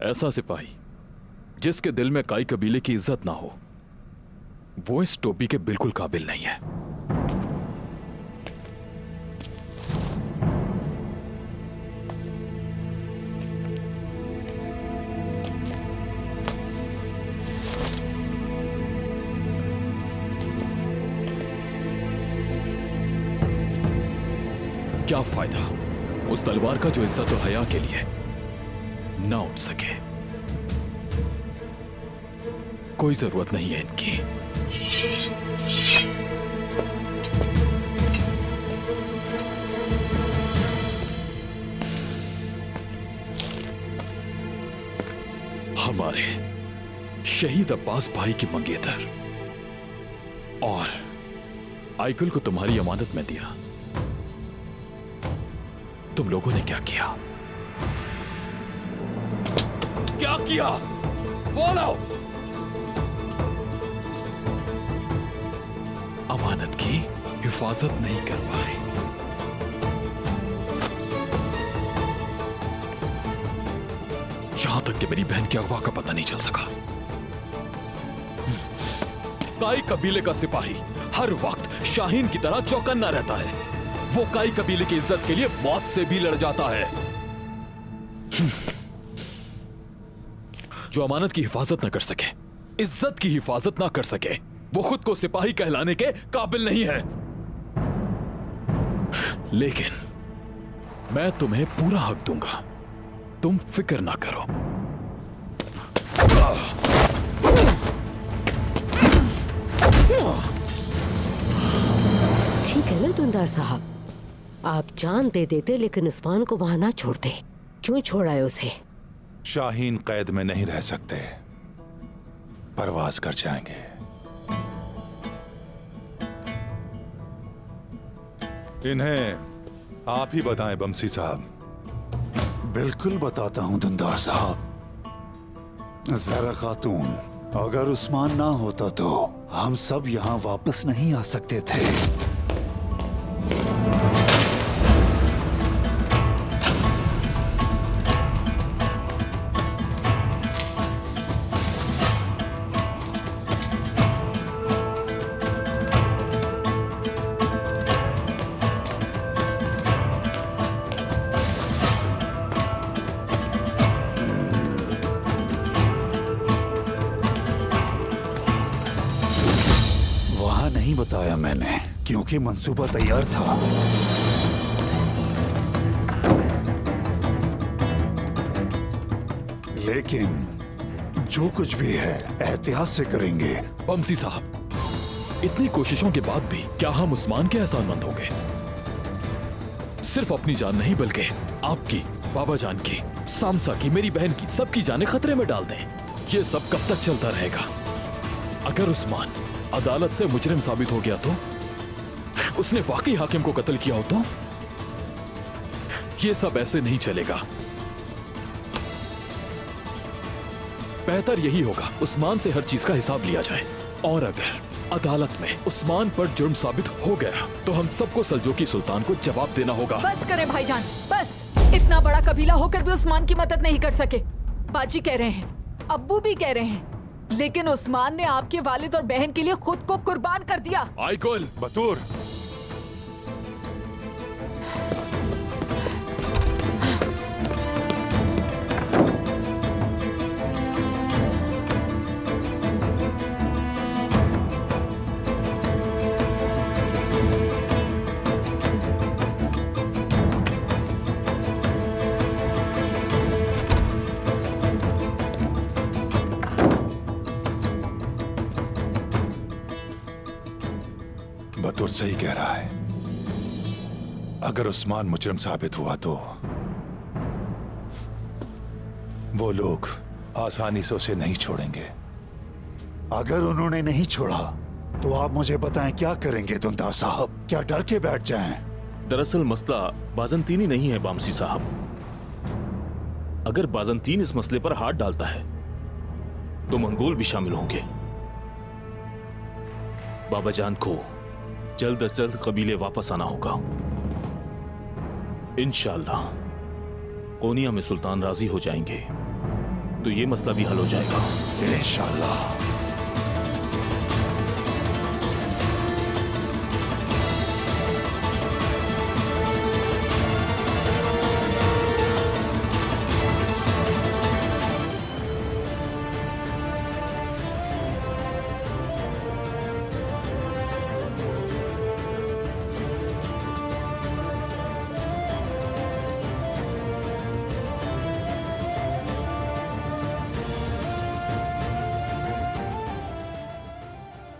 ऐसा सिपाही जिसके दिल में काई कबीले की इज्जत ना हो, वो इस टोपी के बिल्कुल काबिल नहीं है। क्या फायदा उस तलवार का जो इज्जत और हया के लिए ना उठ सके। कोई जरूरत नहीं है इनकी। हमारे शहीद अब्बास भाई की मंगेतर और आइकुल को तुम्हारी अमानत में दिया। तुम लोगों ने क्या किया? क्या किया? बोलो। अमानत की हिफाजत नहीं कर पाए। यहां तक कि मेरी बहन के अगवा का पता नहीं चल सका। काई कबीले का सिपाही हर वक्त शाहीन की तरह चौकन्ना रहता है। वो काई कबीले की इज्जत के लिए मौत से भी लड़ जाता है। जो अमानत की हिफाजत ना कर सके, इज्जत की हिफाजत ना कर सके, वो खुद को सिपाही कहलाने के काबिल नहीं है। लेकिन मैं तुम्हें पूरा हक दूंगा, तुम फिक्र ना करो। ठीक है ना दुंदार साहब, आप जान दे देते लेकिन उस्मान को वहां ना छोड़ते। क्यों छोड़ा उसे? शाहीन कैद में नहीं रह सकते, परवाज कर जाएंगे। इन्हें आप ही बताएं बमसी साहब। बिल्कुल बताता हूं दुंदार साहब। जरा खातून, अगर उस्मान ना होता तो हम सब यहाँ वापस नहीं आ सकते थे। नहीं बताया मैंने, क्योंकि मंसूबा तैयार था। लेकिन जो कुछ भी है एहतियात से करेंगे। बमसी साहब, इतनी कोशिशों के बाद भी क्या हम उस्मान के एहसानमंद होंगे? सिर्फ अपनी जान नहीं बल्कि आपकी, बाबा जान की, सामसा की, मेरी बहन की, सबकी जानें खतरे में डाल दें। ये सब कब तक चलता रहेगा? अगर उस्मान अदालत से मुजरिम साबित हो गया तो, उसने वाकई हाकिम को कत्ल किया हो तो, ये सब ऐसे नहीं चलेगा। बेहतर यही होगा उस्मान से हर चीज का हिसाब लिया जाए, और अगर अदालत में उस्मान पर जुर्म साबित हो गया तो हम सबको सल्जूकी सुल्तान को जवाब देना होगा। बस करें भाईजान, बस। इतना बड़ा कबीला होकर भी उस्मान की मदद नहीं कर सके। बाजी कह रहे हैं, अब्बू भी कह रहे हैं, लेकिन उस्मान ने आपके वालिद और बहन के लिए खुद को कुर्बान कर दिया। आइकुल, बतूर, बतूर सही कह रहा है। अगर उस्मान मुजरिम साबित हुआ तो वो लोग आसानी से उसे नहीं छोड़ेंगे। अगर उन्होंने नहीं छोड़ा तो आप मुझे बताएं क्या करेंगे दुंदार साहब? क्या डर के बैठ जाएं? दरअसल मसला बाजंतीनी नहीं है बामसी साहब। अगर बाजंतीन इस मसले पर हाथ डालता है तो मंगोल भी शामिल होंगे। बाबा जान को जल्द अज जल्द कबीले वापस आना होगा। इंशाअल्लाह कोनिया में सुल्तान राजी हो जाएंगे तो ये मसला भी हल हो जाएगा। इंशाल्लाह।